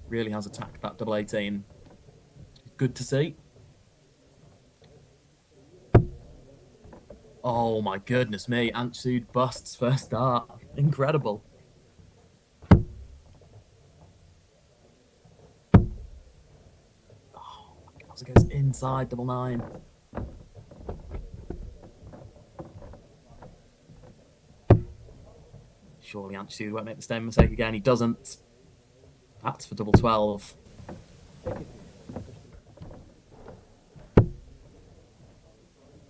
Really has attacked that double 18. Good to see. Oh my goodness me. Antsud busts first dart. Incredible. Oh my God, it goes inside double 9. Surely Antsud won't make the same mistake again. He doesn't. That's for double 12.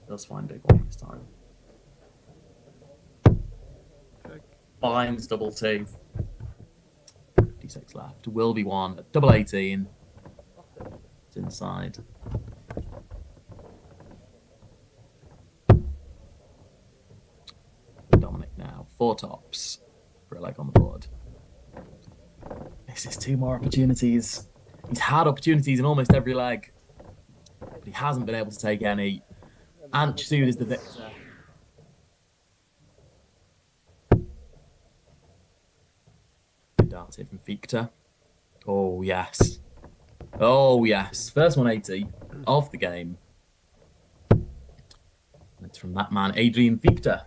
Does find big one this time. Finds double 2. 56 left. Will be one. Double 18. It's inside. Dominic now. 4 tops for a leg on the board. This is 2 more opportunities. He's had opportunities in almost every leg, but he hasn't been able to take any. Antsud is the victor. Good darts here from Victor. Oh, yes. Oh, yes. First 180 of the game. It's from that man, Adrian Victor.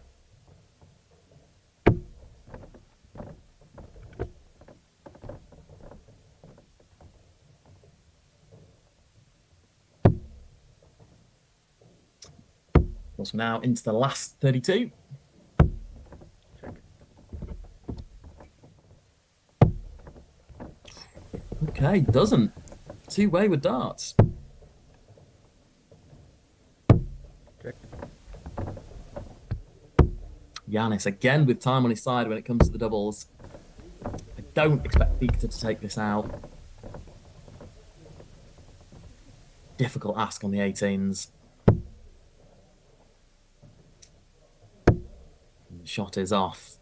So now into the last 32. Okay, doesn't. 2 wayward darts. Check. Yanis again with time on his side when it comes to the doubles. I don't expect Victor to take this out. Difficult ask on the 18s. And the shot is off.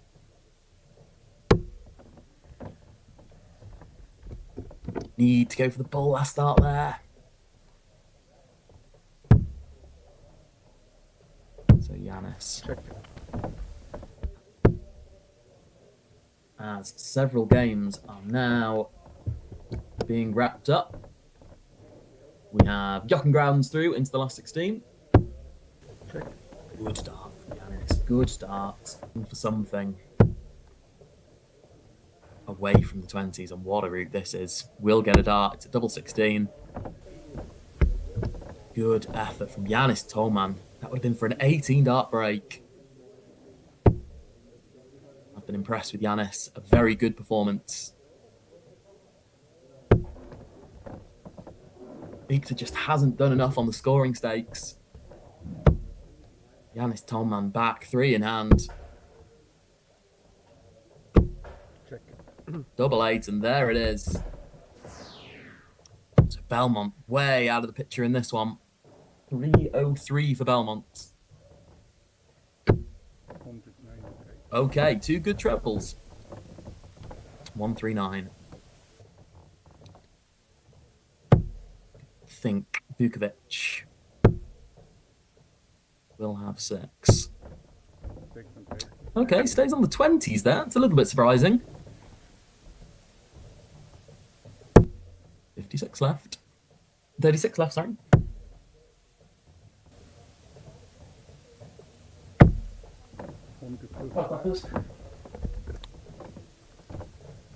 Need to go for the ball last start there. So Yanis. Check. As several games are now being wrapped up. We have Jochen Grounds through into the last 16. Check. Good start from Yanis. Good start for something. Away from the 20s, and what a route this is. Will get a dart. It's a double 16. Good effort from Yanis Tolman. That would have been for an 18 dart break. I've been impressed with Yanis. A very good performance. Victor just hasn't done enough on the scoring stakes. Yanis Tolman back, 3 in hand. Check. Double 8, and there it is. So Bellmont way out of the picture in this one. 303 for Bellmont. 109. Okay, 2 good trebles. 139. Think Vukovic will have 6. Okay, stays on the 20s there. It's a little bit surprising. 56 left. 36 left, sorry.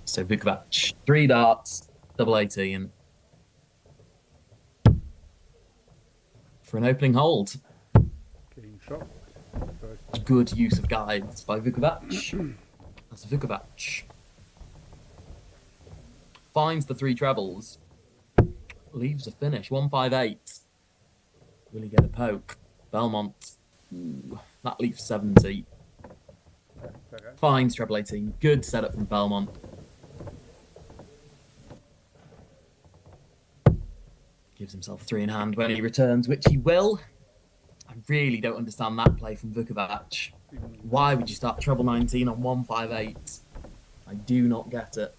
So Vukovic, 3 darts, double 18. For an opening hold. Clean shot. First. Good use of guides by Vukovic. That's Vukovic. Finds the 3 trebles. Leaves a finish. 158. Will he get a poke? Bellmont. Ooh, that leaves 70. Okay. Finds treble 18. Good setup from Bellmont. Gives himself 3 in hand when he returns, which he will. I really don't understand that play from Vukovic. Why would you start treble 19 on 158? I do not get it.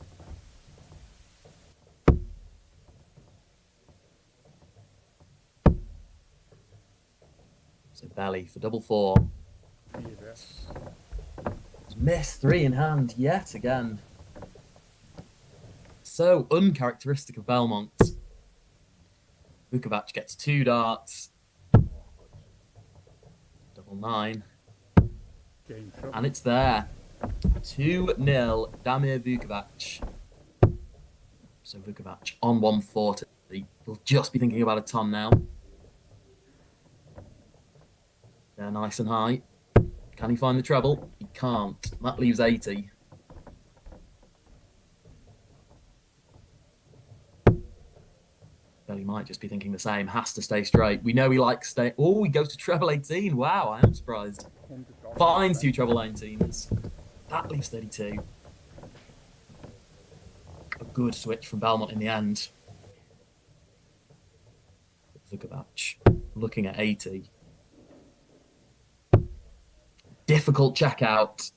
So Belly for double 4. Yes. Missed 3 in hand yet again. So uncharacteristic of Bellmont. Vukovac gets 2 darts. Double 9. Game shot. And it's there. 2-0, Damir Vukovac. So Vukovac on 140. He'll just be thinking about a ton now. They're nice and high. Can he find the treble? He can't. That leaves 80. Belly might just be thinking the same. Has to stay straight. We know he likes stay. Oh, he goes to treble 18. Wow, I am surprised. Finds 2 treble 19s. That leaves 32. A good switch from Bellmont in the end. Vukovac looking at 80. Difficult checkout.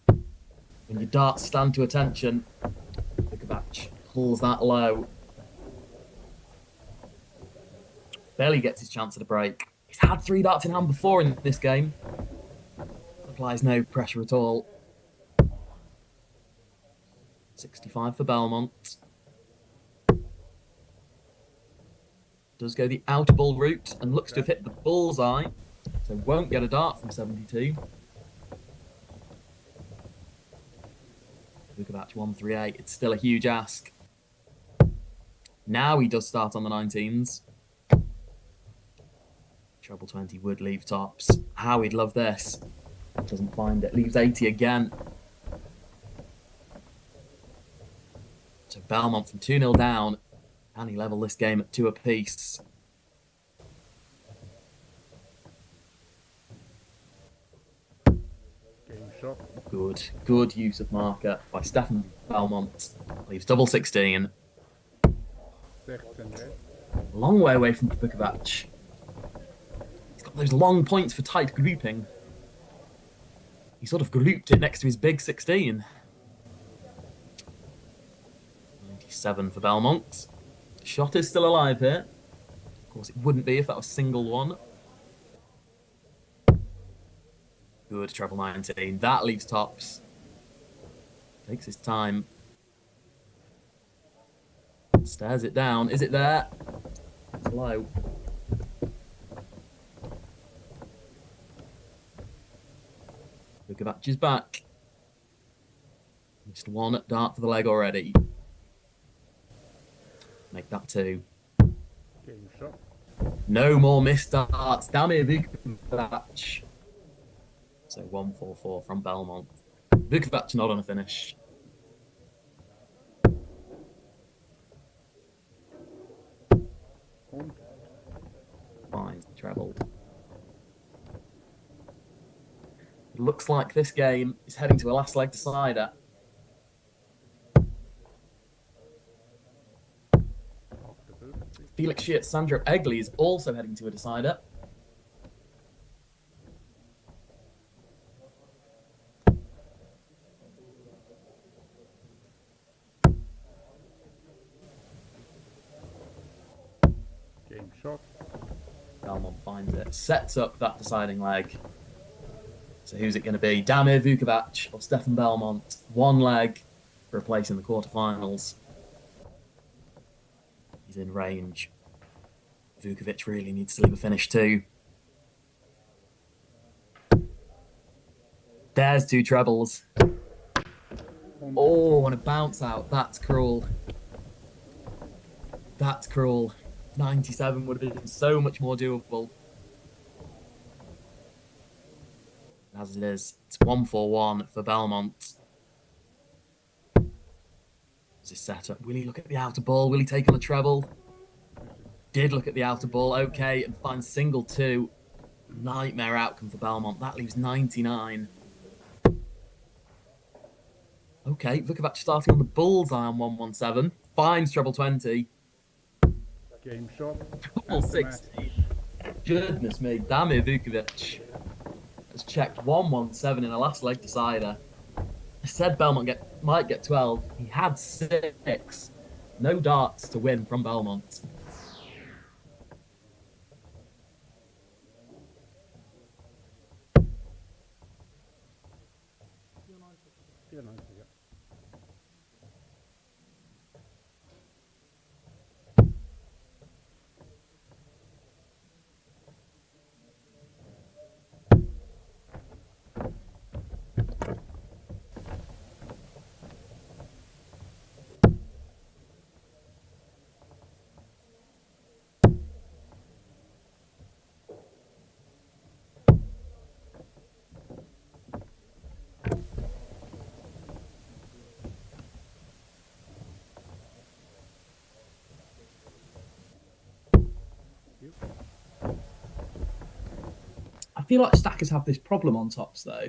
When your darts stand to attention, Vukovac pulls that low. Belly gets his chance at a break. He's had 3 darts in hand before in this game. Applies no pressure at all. 65 for Bellmont. Does go the outer ball route and looks to have hit the bullseye. So won't get a dart from 72. Vukovac 138. It's still a huge ask. Now he does start on the 19s. Treble 20 would leave tops. How he'd love this. Doesn't find it. Leaves 80 again. So Bellmont from 2-0 down. Can he level this game at 2 apiece? Game shot. Good use of marker by Stefan Bellmont. Leaves double 16. Long way away from Vukovac. He's got those long points for tight grouping. He sort of grouped it next to his big 16. 97 for Bellmont. Shot is still alive here. Of course, it wouldn't be if that was single one. Good treble 19. That leaves tops. Takes his time. Stares it down. Is it there? It's low. Vukovac is back. Missed 1 dart for the leg already. Make that 2. Game shot. No more missed darts. Damir Vukovac. So 144 from Bellmont. Vukovac not on a finish. Finds the treble. It looks like this game is heading to a last leg decider. Felix Sheart, Sandro Egli is also heading to a decider. Game shot. Bellmont finds it, sets up that deciding leg. So who's it going to be? Damir Vukovac or Stefan Bellmont? 1 leg for a place in the quarterfinals. He's in range. Vukovic really needs to leave a finish too. There's 2 trebles. Oh, and a bounce out. That's cruel. That's cruel. 97 would have been so much more doable. As it is, it's 141 for Bellmont. Is his setup? Will he look at the outer ball? Will he take on a treble? Did look at the outer ball, okay, and finds single 2. Nightmare outcome for Bellmont. That leaves 99. Okay, Vukovac starting on the bullseye on 117. Finds treble 20. Game shot. Double 60. Goodness me, Damir Vukovic has checked 117 in a last leg decider. I said Bellmont might get 12. He had 6. No darts to win from Bellmont. feel like stackers have this problem on tops though.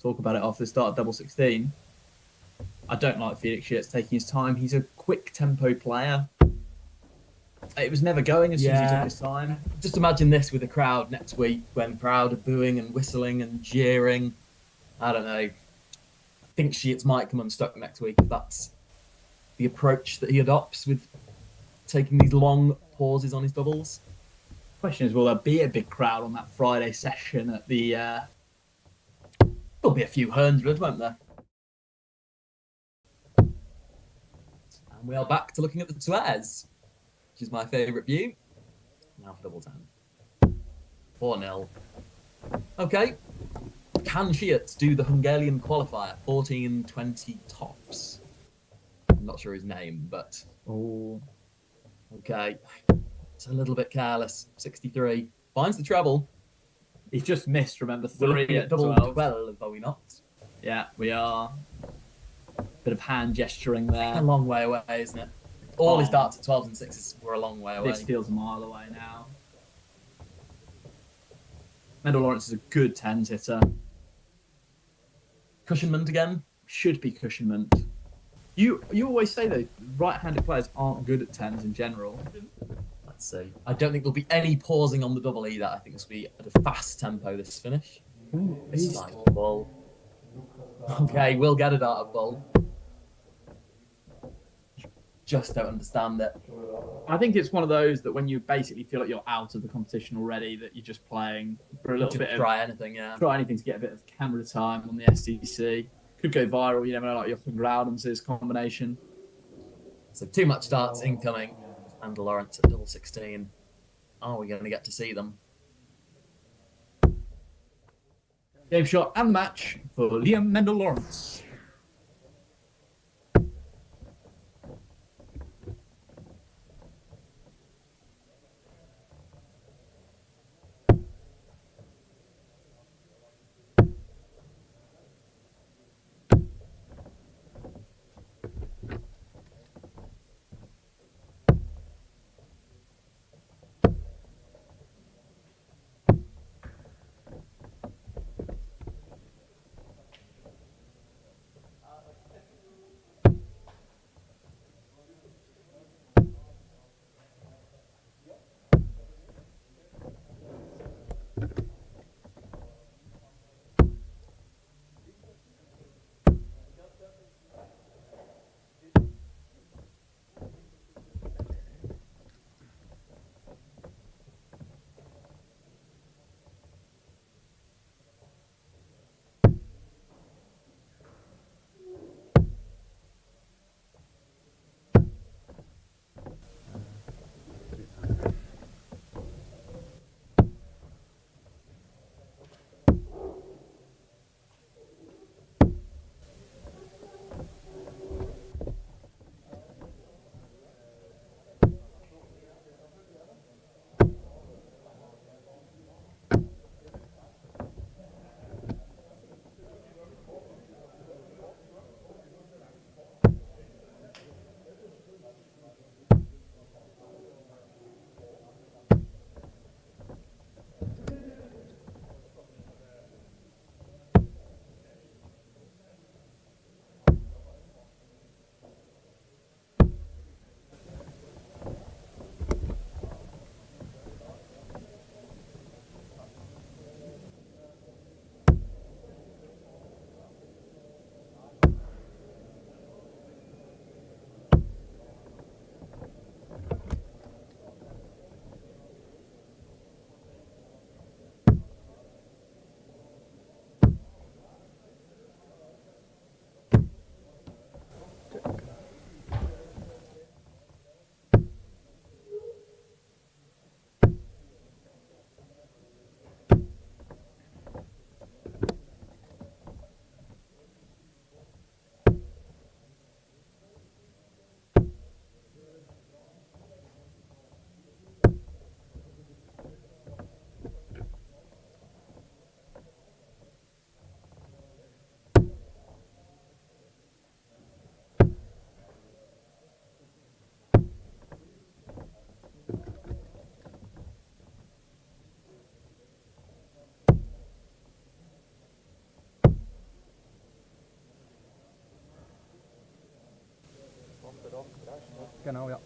Talk about it after the start of double 16. I don't like Felix Schiertz taking his time. He's a quick tempo player. It was never going as soon as he took his time. Just imagine this with a crowd next week when the crowd are booing and whistling and jeering. I don't know. I think Schiertz might come unstuck next week if that's the approach that he adopts with taking these long pauses on his doubles. Question is, will there be a big crowd on that Friday session at the... There'll be a few hundred, won't there? And we are back to looking at the Suez, which is my favourite view. Now for double 10. 4-0. Okay. Can Schiertz do the Hungarian qualifier? 14-20 tops. I'm not sure his name, but... Oh. Okay. It's a little bit careless. 63. Finds the treble. He's just missed, remember, We're 3 looking at at double 12. 12, are we not? Yeah, we are. Bit of hand gesturing there. A long way away, isn't it? All his Oh. darts at 12s and 6s were a long way away. This feels a mile away now. Mendel Lawrence is a good 10s hitter. Cushionment again? Should be Cushionment. You always say, though, right-handed players aren't good at 10s in general. Let's see. I don't think there'll be any pausing on the double either. I think this will be at a fast tempo, this finish. This is like a ball. Okay, we'll get a dart at ball. Just don't understand it. I think it's one of those that when you basically feel like you're out of the competition already, that you're just playing for a little To bit of... try anything, yeah. Try anything to get a bit of camera time on the SDC. Could go viral, you never know, like Jochen Groudens' combination. So too much darts incoming. And Lawrence at double 16. Are we going to get to see them? Game shot and the match for Liam Mendel Lawrence. Genau, ja.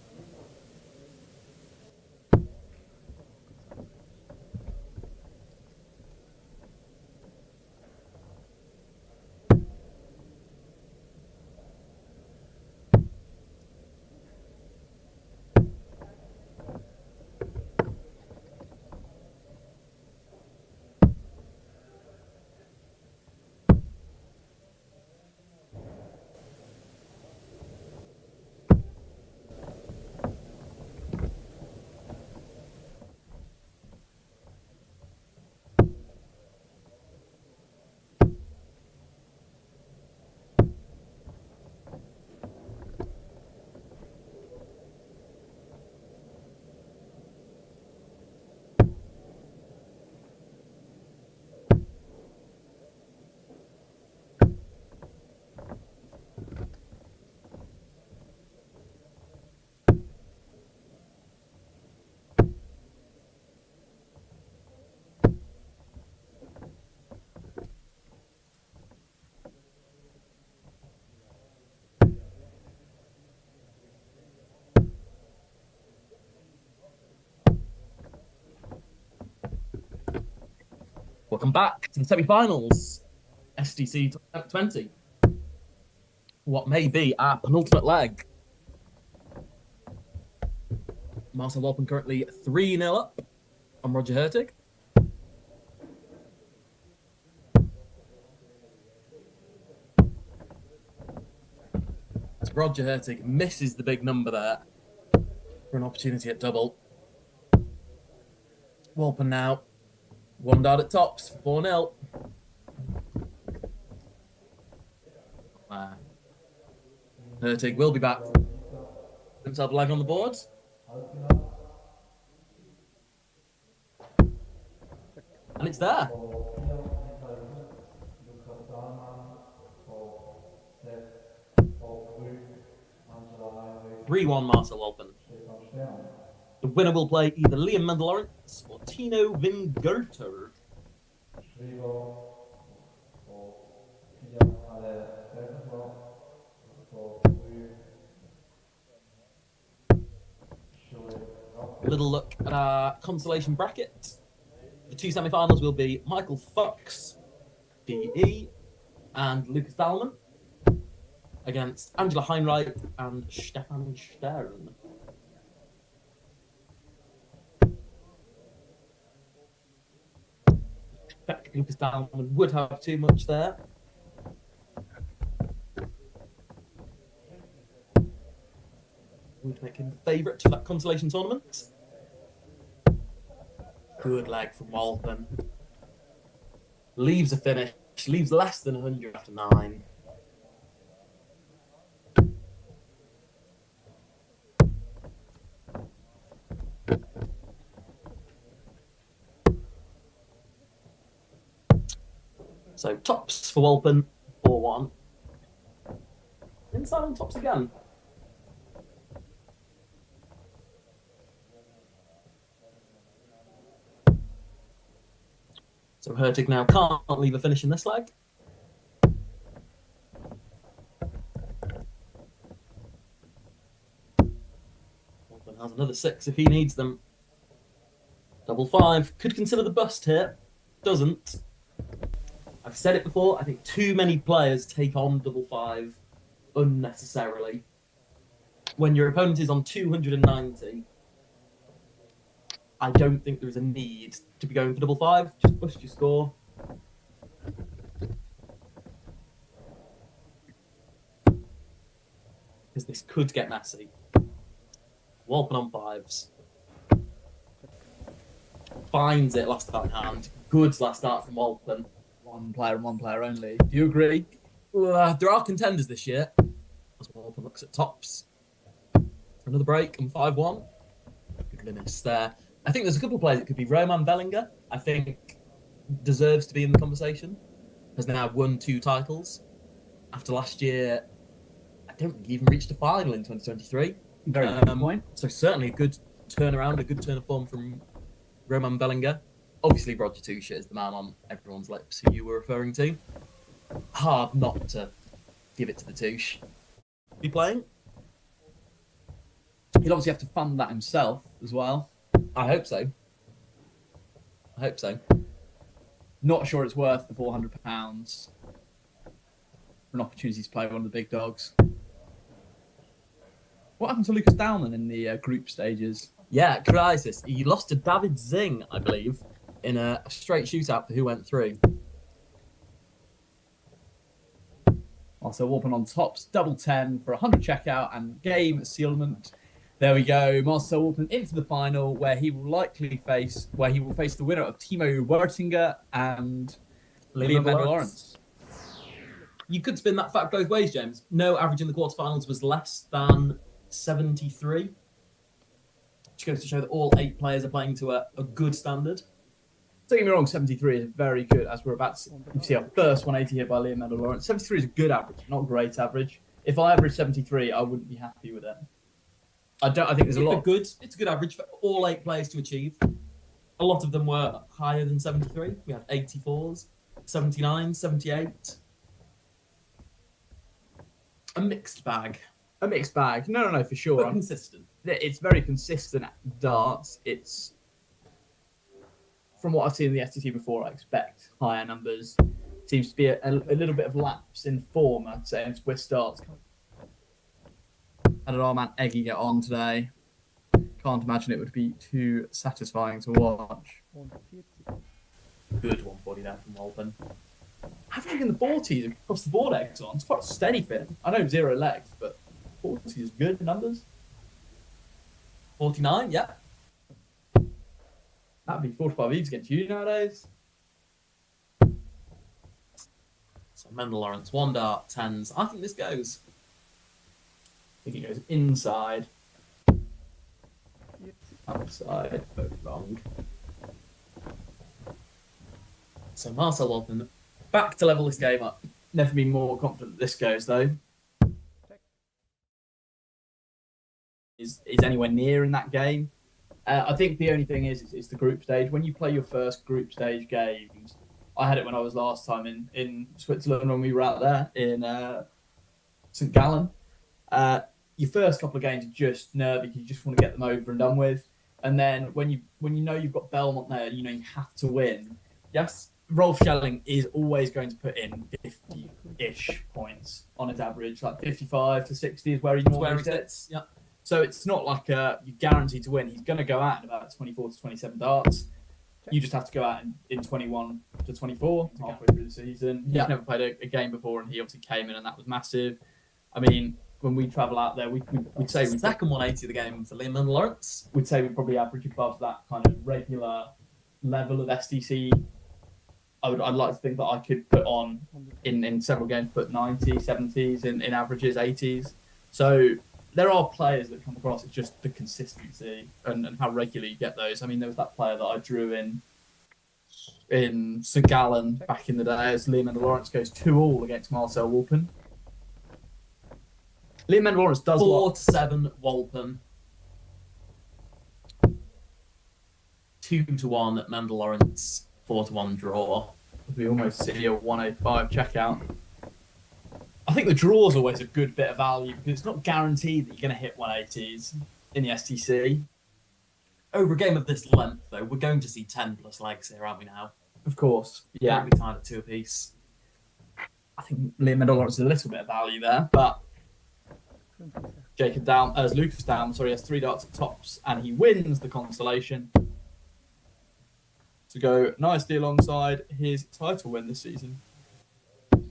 Welcome back to the semi-finals, SDC 20. What may be our penultimate leg. Marcel Walpen currently 3-0 up on Roger Hertig. As Roger Hertig misses the big number there for an opportunity at double. Walpen now 1 dart at tops for 4-0. Hertig will be back. Himself a leg on the board. And it's there. 3-1 Marcel Walpen. The winner will play either Liam Mendelorentz or Tino Vingerter. A little look at our consolation bracket. The 2 semi-finals will be Michael Fox, PE, and Lucas Dahlmann against Angela Heinrich and Stefan Stern. I expect Lucas Dahlmann would have too much there. Would make him the favourite for that consolation tournament. Good leg from Walpen. Leaves a finish. Leaves less than 100 after 9. So tops for Walpen, 4-1. Inside on tops again. So Hertig now can't leave a finish in this leg. Walpen has another 6 if he needs them. Double 5. Could consider the bust here. Doesn't. I've said it before, I think too many players take on double 5 unnecessarily. When your opponent is on 290, I don't think there's a need to be going for double 5. Just bust your score. Because this could get messy. Walpen on 5s. Finds it last start in hand. Good last start from Walpen. One player and one player only. Do you agree? There are contenders this year. As Walpen looks at tops. Another break and 5-1. Goodness there. I think there's a couple of players. It could be Roman Bellinger. I think deserves to be in the conversation. Has now won 2 titles. After last year, I don't think he even reached a final in 2023. Very good point. So certainly a good turnaround, a good turn of form from Roman Bellinger. Obviously, Roger Tusha is the man on everyone's lips who you were referring to. Hard not to give it to the Tush. Be playing? He'll obviously have to fund that himself as well. I hope so. I hope so. Not sure it's worth the £400 for an opportunity to play one of the big dogs. What happened to Lucas Dowman in the group stages? Yeah, Krise. He lost to David Zing, I believe, in a straight shootout for who went through. Also, Warpen on tops, double 10 for 100 checkout and game sealment. There we go. Marcel Warpen into the final, where he will face the winner of Timo Wertinger and Liam Lawrence. You could spin that fact both ways, James. No average in the quarterfinals was less than 73. Which goes to show that all 8 players are playing to a good standard. Don't get me wrong, 73 is very good, as we're about to see our first 180 here by Liam Lawrence. 73 is a good average, not a great average. If I average 73, I wouldn't be happy with it. I think there's a lot. It's a good average for all 8 players to achieve. A lot of them were higher than 73. We had 84s, 79, 78. A mixed bag. A mixed bag. No, for sure. But consistent. It's very consistent at darts. It's, from what I've seen in the SDC before, I expect higher numbers. Seems to be a little bit of lapse in form, I'd say, in Swiss darts. How did our man Eggy get on today? Can't imagine it would be too satisfying to watch. Good 140 there from Walpen. Having in the 40s across the board eggs on, it's quite a steady fin. I know 0 legs, but 40 is good numbers. 49, yeah. That'd be 45 eves against you nowadays. So Mendel Lawrence, 1 dart, 10s. I think this goes. I think it goes inside. Outside. Both wrong. So Marcel Walpen back to level this game up. Never been more confident that this goes, though. Is anywhere near in that game. I think the only thing is the group stage. When you play your first group stage games, I had it when I was last time in Switzerland when we were out there in St. Gallen. Your first couple of games are just nervy. You just want to get them over and done with. And then when you know you've got Bellmont there, you know you have to win. Yes, Rolf Schelling is always going to put in 50-ish points on his average. Like 55 to 60 is where he normally sits. Yeah. So it's not like you're guaranteed to win. He's going to go out in about 24 to 27 darts. You just have to go out in 21 to 24 halfway through the season. He's never played a game before, and he obviously came in, and that was massive. I mean, when we travel out there, we'd say the second 180 of the game for Liam Lawrence. We'd say we probably average above that kind of regular level of SDC. I'd like to think that I could put on in several games, put 90s, 70s, in averages, 80s. So there are players that come across. It's just the consistency and how regularly you get those. I mean, there was that player that I drew in St. Gallen back in the day as Liam Lawrence goes 2-all against Marcel Walpen. Liam Lawrence does 4 to 7 Walpen. 2 to 1 Mendel Lawrence. 4 to 1 draw. We almost see a 105 checkout. I think the draw is always a good bit of value because it's not guaranteed that you're going to hit 180s in the STC. Over a game of this length, though, we're going to see 10 plus legs here, aren't we now? Of course. Yeah. Can't be tied at 2 apiece. I think Liam Lawrence is a little bit of value there, but Lucas Down, has 3 darts at tops, and he wins the consolation to go nicely alongside his title win this season.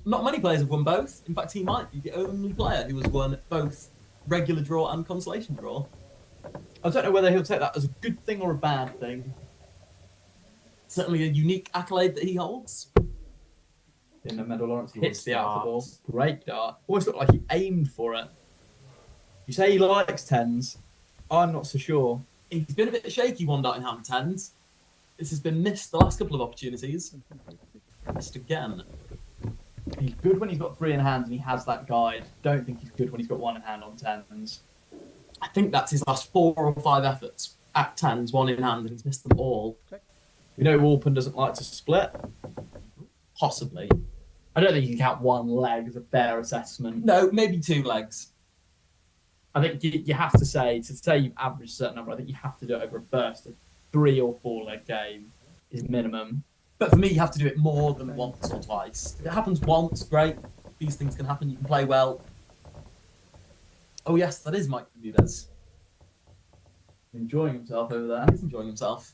Not many players have won both. In fact, he might be the only player who has won both regular draw and consolation draw. I don't know whether he'll take that as a good thing or a bad thing. Certainly a unique accolade that he holds. In the Mendel Lawrence hits the out of the ball. Great dart. Almost looked like he aimed for it. You say he likes 10s. I'm not so sure. He's been a bit shaky one dart in hand 10s. This has been missed the last couple of opportunities. Missed again. He's good when he's got 3 in hand and he has that guide. Don't think he's good when he's got 1 in hand on 10s. I think that's his last 4 or 5 efforts at 10s, 1 in hand, and he's missed them all. You know Walpen doesn't like to split? Possibly. I don't think you can count 1 leg as a fair assessment. No, maybe 2 legs. I think you have to say you've averaged a certain number, I think you have to do it over a burst of 3 or 4 leg game is minimum. But for me, you have to do it more than once or twice. If it happens once, great. These things can happen. You can play well. Oh yes, that is Mike Bermudez. Enjoying himself over there. He's enjoying himself.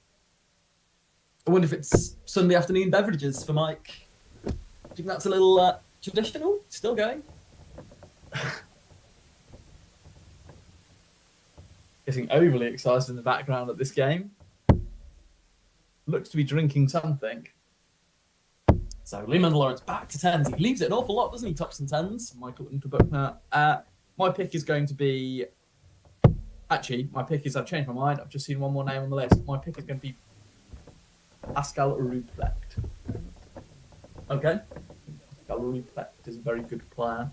I wonder if it's Sunday afternoon beverages for Mike. Do you think that's a little traditional? Still going? Getting overly excited in the background at this game. Looks to be drinking something. So Lehman Lawrence back to 10s. He leaves it an awful lot, doesn't he? Touch some 10s. Michael into book now. My pick is going to be... Actually, my pick is... I've changed my mind. I've just seen one more name on the list. My pick is going to be Pascal Ruprecht. Okay. Pascal Ruprecht is a very good player.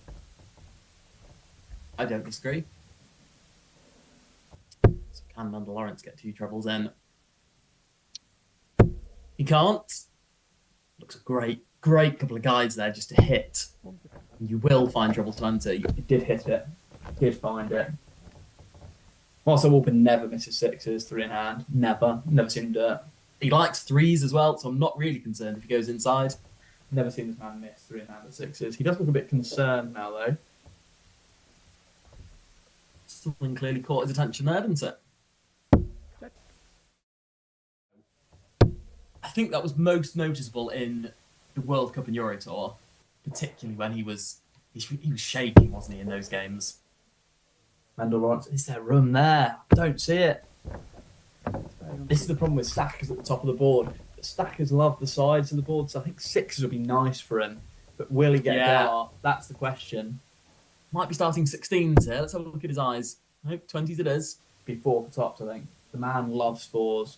I don't disagree. So can Mendel Lawrence get 2 trebles in? He can't. Looks a great couple of guides there just to hit. You will find treble 20. He did hit it. Did find it. Marcel Walpin never misses 6s, 3 in hand. Never seen him do it. He likes 3s as well, so I'm not really concerned if he goes inside. Never seen this man miss 3 in hand at 6s. He does look a bit concerned now, though. Something clearly caught his attention there, didn't it? I think that was most noticeable in the World Cup and Euro Tour, particularly when he was shaking, wasn't he, in those games? Mendel Lawrence, is there room there? I don't see it. This is the problem with stackers at the top of the board. The stackers love the sides of the board, so I think 6s would be nice for him. But will he get there? That's the question. Might be starting 16s here. Let's have a look at his eyes. Nope, 20s it is. Be 4 for tops, I think. The man loves 4s.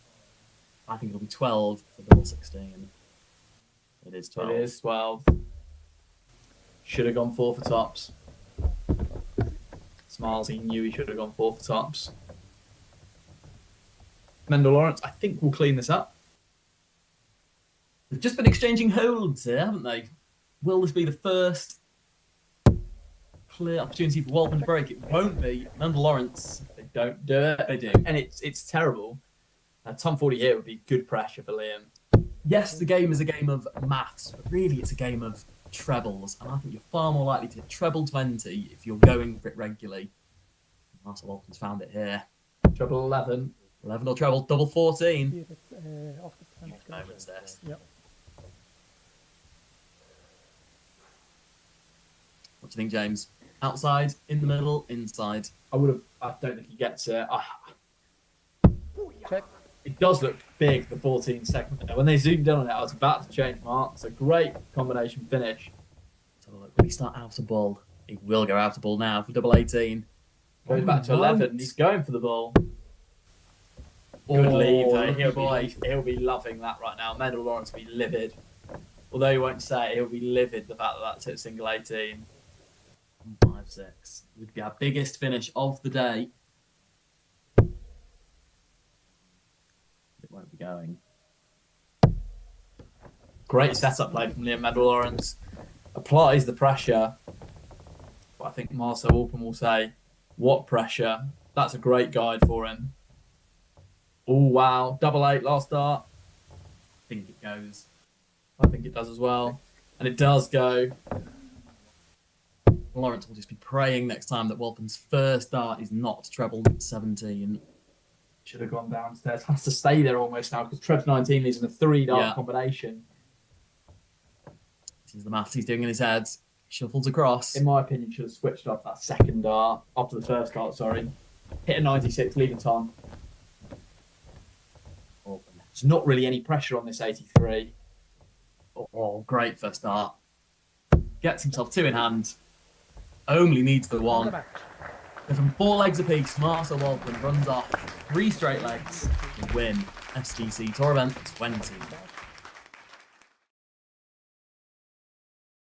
I think it'll be 12 for double 16. It is 12. It is 12. Should have gone 4 for tops. Smiles, he knew he should have gone 4 for tops. Mendel Lawrence, I think, will clean this up. They've just been exchanging holds here, haven't they? Will this be the first clear opportunity for Walpin to break? It won't be. Mendel Lawrence, they don't do it. They do. And it's terrible. Tom 40 here would be good pressure for Liam. Yes, the game is a game of maths, but really it's a game of trebles. And I think you're far more likely to hit treble 20 if you're going for it regularly. Marcel Walpin's found it here. Treble 11. 11 or treble, double 14. Moments there. Yep. What do you think, James? Outside, in the middle, inside? I don't think he gets it. Check. It does look big, the 14 second. When they zoomed in on it, I was about to change mark. It's a great combination finish. So look, will he start out of ball? He will go out of ball now for double 18. Goes back to 11. He's going for the ball. Good lead, though. He'll be loving that right now. Mendel Lawrence will be livid. Although he won't say it, he'll be livid the fact that that's hit single 18. 5-6. Would be our biggest finish of the day. It won't be going. Great setup play from Liam Mendel Lawrence. Applies the pressure. But I think Marcel Walpin will say, what pressure? That's a great guide for him. Oh, wow. Double 8 last start. I think it goes. I think it does as well. And it does go. Lawrence will just be praying next time that Walpin's first dart is not treble 17. Should have gone downstairs. Has to stay there almost now because treble 19 is in a 3-dart combination. This is the maths he's doing in his head. Shuffles across. In my opinion, should have switched off that second dart. After the first dart, sorry. Hit a 96, leave it on. There's not really any pressure on this 83. Oh, great first dart. Gets himself 2 in hand. Only needs the 1. And from 4 legs apiece, Marcel Walpin runs off 3 straight legs to win SDC Tour Event 20.